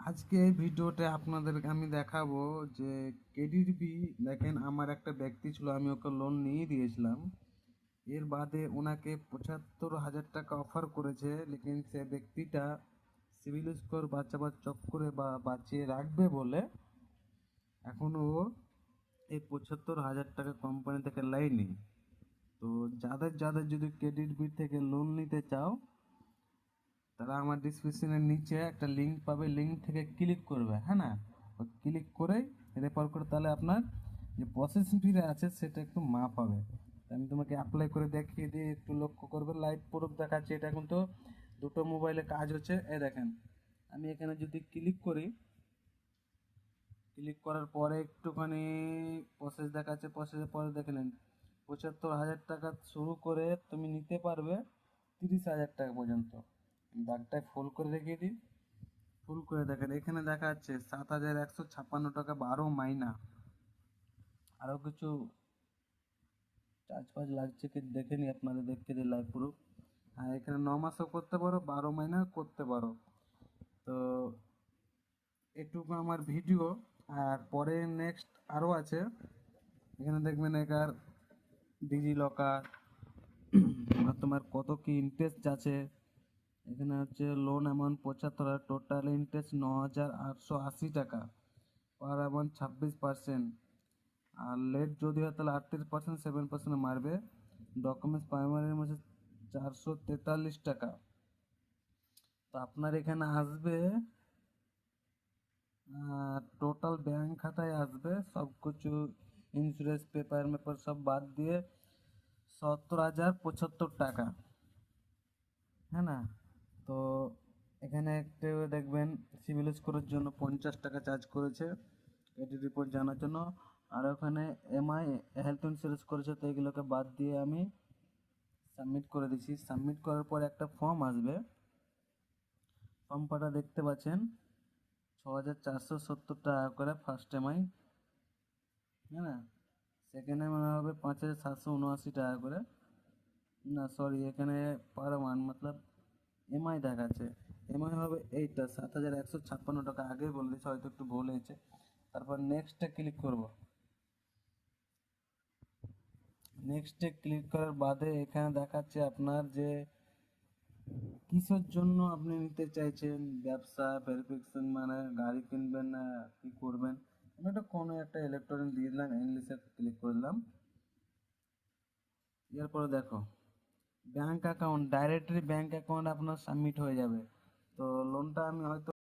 আজকে এই ভিডিওতে আপনাদেরকে আমি দেখাবো যে কেডিবি। দেখেন, আমার একটা ব্যক্তি ছিল, আমি ওকে লোন নিয়ে দিয়েছিলাম। এর বাদে ওনাকে ৭৫,০০০ টাকা অফার করেছে, লেকিন সে ব্যক্তিটা সিভিল স্কোর বাঁচাবার চক্করে বা বাঁচিয়ে রাখবে বলে এখনো এই ৭৫,০০০ টাকা কোম্পানি থেকে লাইনি। তো যাদের যাদের যদি কেডিবি থেকে লোন নিতে চাও, তারা আমার ডিসক্রিপশনের নিচে একটা লিঙ্ক পাবে, লিঙ্ক থেকে ক্লিক করবে, হ্যাঁ না? ক্লিক করে রেফার করে, তাহলে আপনার যে প্রসেসিং ফিরে আছে সেটা একটু মাপ হবে। আমি তোমাকে অ্যাপ্লাই করে দেখিয়ে দিয়ে একটু লক্ষ্য করবে, লাইভ প্রুফ দেখাচ্ছে। এটা কিন্তু দুটো মোবাইলে কাজ হচ্ছে। এই দেখেন, আমি এখানে যদি ক্লিক করি, ক্লিক করার পরে একটুখানি প্রসেস দেখাচ্ছে। প্রসেসের পরে দেখলেন ৭৫,০০০ টাকা শুরু করে তুমি নিতে পারবে ৩০,০০০ টাকা পর্যন্ত। দাগটায় ফুল করে রেখে দিই। ফুল করে দেখেন, এখানে দেখা যাচ্ছে ৭,১৫৬ টাকা 12 মাইনা। আরও কিছু চার্জ ফার্জ লাগছে কি দেখে নি, আপনাদের দেখতে দিই লাইভ প্রুফ। হ্যাঁ, এখানে 9 মাসও করতে পারো, 12 মাইনা করতে পারো। তো এটুকু আমার ভিডিও। আর পরে নেক্সট আরও আছে। এখানে দেখবেন একার ডিজি লকার আর তোমার কত কি ইন্টারেস্ট আছে। এখানে হচ্ছে লোন অ্যামাউন্ট ৭৫,০০০, টোটাল ইন্টারেস্ট ৯,৮৮০ টাকা, পার অ্যামাউন্ট 26%। আর লেট যদি হয় তাহলে 38%, 7% মারবে। ডকুমেন্টস প্রাইমারির মধ্যে 443 টাকা। তো আপনার এখানে আসবে টোটাল ব্যাংক খাতায় আসবে সব কিছু, ইন্স্যুরেন্স পেপার মেপার সব বাদ দিয়ে ৭০,০৭৫ টাকা, হ্যাঁ না? তো এখানে একটু দেখবেন সিভিল স্কোরের জন্য 50 টাকা চার্জ করেছে, ক্রেডিট রিপোর্ট জানার জন্য। আর ওখানে এমআই হেলথ ইন্স্যুরেন্স করেছে, তো এগুলোকে বাদ দিয়ে আমি সাবমিট করে দিচ্ছি। সাবমিট করার পর একটা ফর্ম আসবে, ফর্মটা দেখতে পাচ্ছেন ৬,৪৭০ টাকা করে ফার্স্ট এমআই, হ্যাঁ না? সেকেন্ড এমআই হবে ৫,৭৭৯ টাকা করে। না সরি, এখানে পার মান মতলব এমআই দেখাচ্ছে। এমআই হবে এইটা ৭,১৫৬ টাকা, আগে বলেছি, হয়তো একটু ভুল হয়েছে। তারপর নেক্সটে ক্লিক করব। নেক্সটে ক্লিক করার বাদে এখানে দেখাচ্ছে আপনার যে কিসের জন্য আপনি নিতে চাইছেন, ব্যবসা, ভেরিফিকেশন, মানে গাড়ি কিনবেন না কি করবেন। আমি একটা কোনো একটা ইলেকট্রনিক দিয়ে দিলাম, ইংলিশে ক্লিক করলাম। এরপরে দেখো bank account, directly bank account আপনার সাবমিট হয়ে যাবে। তো লোনটা আমি হয়তো